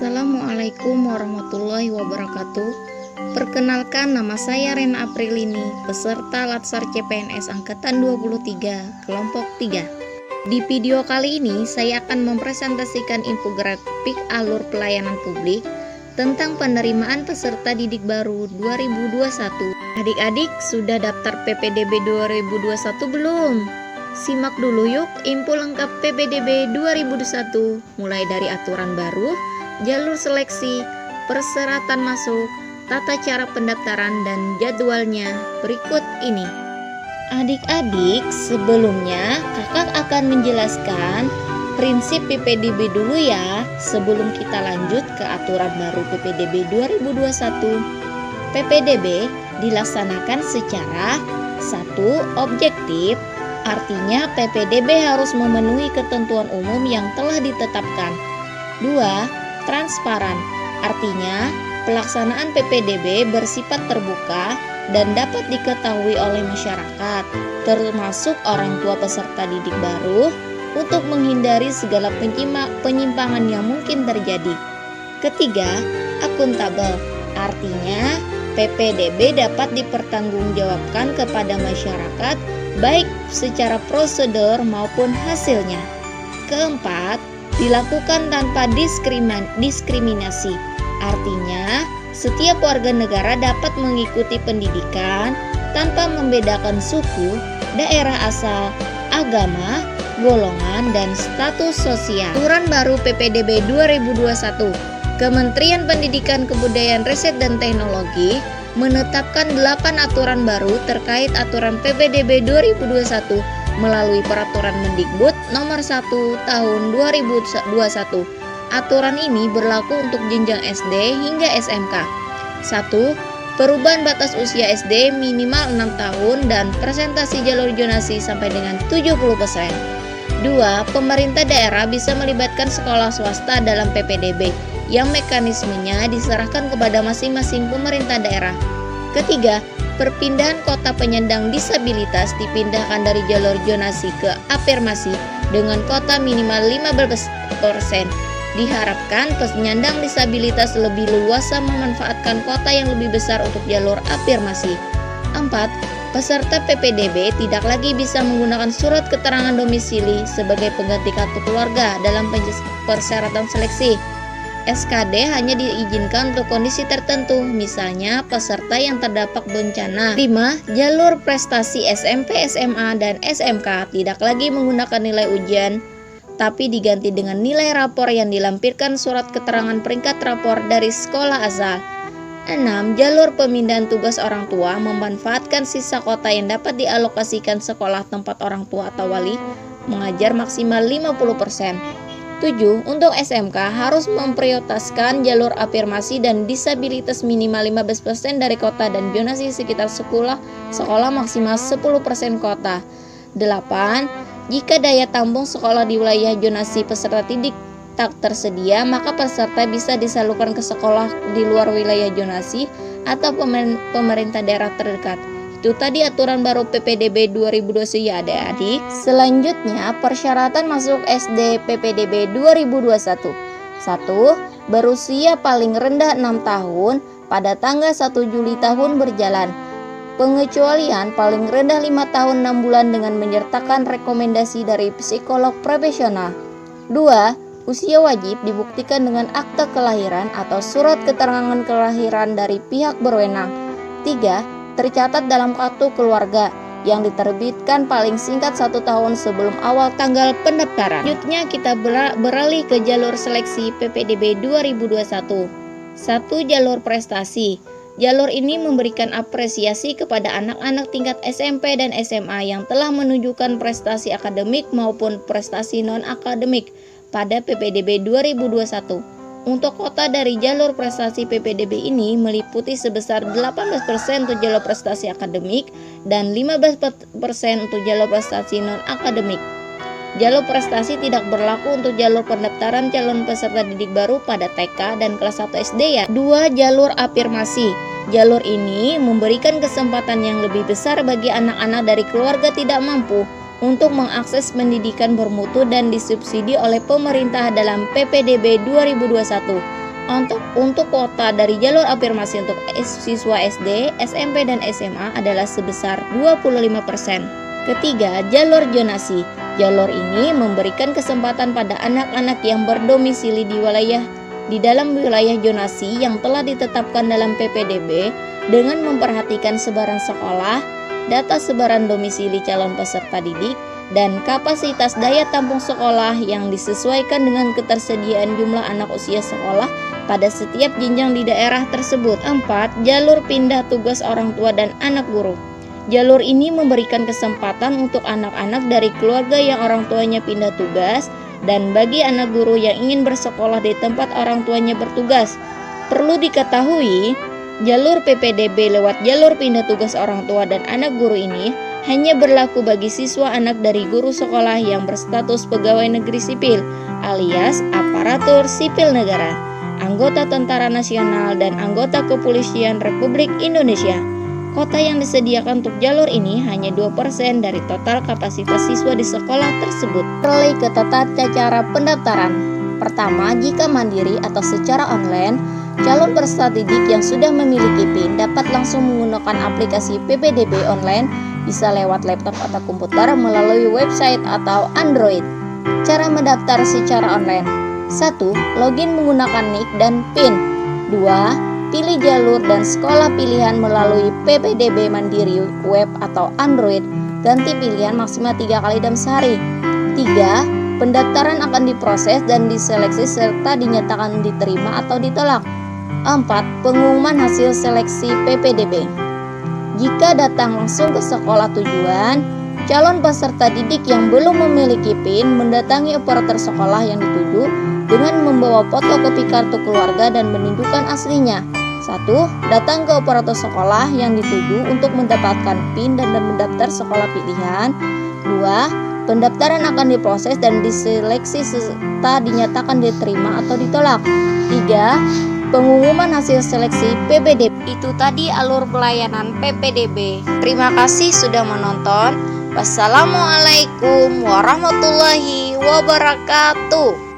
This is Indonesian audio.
Assalamualaikum warahmatullahi wabarakatuh. Perkenalkan, nama saya Rena Aprilini, peserta Latsar CPNS Angkatan 23, kelompok 3. Di video kali ini, saya akan mempresentasikan infografik alur pelayanan publik tentang penerimaan peserta didik baru 2021. Adik-adik sudah daftar PPDB 2021 belum? Simak dulu yuk info lengkap PPDB 2021, mulai dari aturan baru, jalur seleksi, persyaratan masuk, tata cara pendaftaran, dan jadwalnya berikut ini. Adik-adik, sebelumnya kakak akan menjelaskan prinsip PPDB dulu ya, sebelum kita lanjut ke aturan baru PPDB 2021. PPDB dilaksanakan secara 1. Objektif, artinya PPDB harus memenuhi ketentuan umum yang telah ditetapkan. 2. Transparan, artinya pelaksanaan PPDB bersifat terbuka dan dapat diketahui oleh masyarakat, termasuk orang tua peserta didik baru, untuk menghindari segala penyimpangan yang mungkin terjadi. Ketiga, akuntabel, artinya PPDB dapat dipertanggungjawabkan kepada masyarakat baik secara prosedur maupun hasilnya. Keempat, dilakukan tanpa diskriminasi, artinya setiap warga negara dapat mengikuti pendidikan tanpa membedakan suku, daerah asal, agama, golongan, dan status sosial. Aturan baru PPDB 2021. Kementerian Pendidikan, Kebudayaan, Riset, dan Teknologi menetapkan 8 aturan baru terkait aturan PPDB 2021 melalui Peraturan Mendikbud Nomor 1 Tahun 2021. Aturan ini berlaku untuk jenjang SD hingga SMK. 1. Perubahan batas usia SD minimal 6 tahun dan presentasi jalur zonasi sampai dengan 70%. 2. Pemerintah daerah bisa melibatkan sekolah swasta dalam PPDB yang mekanismenya diserahkan kepada masing-masing pemerintah daerah. Ketiga, perpindahan kota penyandang disabilitas dipindahkan dari jalur zonasi ke afirmasi dengan kota minimal 15%. Diharapkan penyandang disabilitas lebih leluasa memanfaatkan kota yang lebih besar untuk jalur afirmasi. 4. Peserta PPDB tidak lagi bisa menggunakan surat keterangan domisili sebagai pengganti kartu keluarga dalam persyaratan seleksi. SKD hanya diizinkan untuk kondisi tertentu, misalnya peserta yang terdampak bencana. 5. Jalur prestasi SMP, SMA, dan SMK tidak lagi menggunakan nilai ujian, tapi diganti dengan nilai rapor yang dilampirkan surat keterangan peringkat rapor dari sekolah asal. 6. Jalur pemindahan tugas orang tua memanfaatkan sisa kota yang dapat dialokasikan sekolah tempat orang tua atau wali mengajar maksimal 50%. 7. Untuk SMK harus memprioritaskan jalur afirmasi dan disabilitas minimal 15% dari kota dan zonasi sekitar sekolah maksimal 10% kota. 8. Jika daya tampung sekolah di wilayah zonasi peserta didik tak tersedia, maka peserta bisa disalurkan ke sekolah di luar wilayah zonasi atau pemerintah daerah terdekat. Itu tadi aturan baru PPDB 2021 ya adik-adik. Selanjutnya, persyaratan masuk SD PPDB 2021. 1. Berusia paling rendah 6 tahun pada tanggal 1 Juli tahun berjalan. Pengecualian paling rendah 5 tahun 6 bulan dengan menyertakan rekomendasi dari psikolog profesional. 2. Usia wajib dibuktikan dengan akta kelahiran atau surat keterangan kelahiran dari pihak berwenang. 3. Tercatat dalam kartu keluarga yang diterbitkan paling singkat 1 tahun sebelum awal tanggal pendaftaran. Selanjutnya kita beralih ke jalur seleksi PPDB 2021. 1. Jalur prestasi. Jalur ini memberikan apresiasi kepada anak-anak tingkat SMP dan SMA yang telah menunjukkan prestasi akademik maupun prestasi non-akademik pada PPDB 2021. Untuk kota dari jalur prestasi PPDB ini meliputi sebesar 18% untuk jalur prestasi akademik dan 15% untuk jalur prestasi non-akademik. Jalur prestasi tidak berlaku untuk jalur pendaftaran calon peserta didik baru pada TK dan kelas 1 SD ya. 2. Jalur afirmasi. Jalur ini memberikan kesempatan yang lebih besar bagi anak-anak dari keluarga tidak mampu untuk mengakses pendidikan bermutu dan disubsidi oleh pemerintah dalam PPDB 2021. Untuk kuota dari jalur afirmasi untuk siswa SD, SMP, dan SMA adalah sebesar 25%. Ketiga, jalur zonasi. Jalur ini memberikan kesempatan pada anak-anak yang berdomisili di dalam wilayah zonasi yang telah ditetapkan dalam PPDB dengan memperhatikan sebaran sekolah, data sebaran domisili calon peserta didik, dan kapasitas daya tampung sekolah yang disesuaikan dengan ketersediaan jumlah anak usia sekolah pada setiap jenjang di daerah tersebut. 4. Jalur pindah tugas orang tua dan anak guru. Jalur ini memberikan kesempatan untuk anak-anak dari keluarga yang orang tuanya pindah tugas dan bagi anak guru yang ingin bersekolah di tempat orang tuanya bertugas. Perlu diketahui, jalur PPDB lewat jalur pindah tugas orang tua dan anak guru ini hanya berlaku bagi siswa anak dari guru sekolah yang berstatus pegawai negeri sipil alias aparatur sipil negara, anggota Tentara Nasional, dan anggota Kepolisian Republik Indonesia. Kota yang disediakan untuk jalur ini hanya 2% dari total kapasitas siswa di sekolah tersebut. Beralih ke tata cara pendaftaran. Pertama, jika mandiri atau secara online, calon peserta didik yang sudah memiliki PIN dapat langsung menggunakan aplikasi PPDB online, bisa lewat laptop atau komputer melalui website atau Android. Cara mendaftar secara online. 1. Login menggunakan NIK dan PIN. 2. Pilih jalur dan sekolah pilihan melalui PPDB Mandiri web atau Android. Ganti pilihan maksimal 3 kali dalam sehari. 3. Pendaftaran akan diproses dan diseleksi serta dinyatakan diterima atau ditolak. 4. Pengumuman hasil seleksi PPDB. Jika datang langsung ke sekolah tujuan, calon peserta didik yang belum memiliki PIN mendatangi operator sekolah yang dituju dengan membawa fotokopi kartu keluarga dan menunjukkan aslinya. 1. Datang ke operator sekolah yang dituju untuk mendapatkan PIN dan mendaftar sekolah pilihan. 2. Pendaftaran akan diproses dan diseleksi serta dinyatakan diterima atau ditolak. 3. Pengumuman hasil seleksi PPDB. Itu tadi alur pelayanan PPDB. Terima kasih sudah menonton. Wassalamualaikum warahmatullahi wabarakatuh.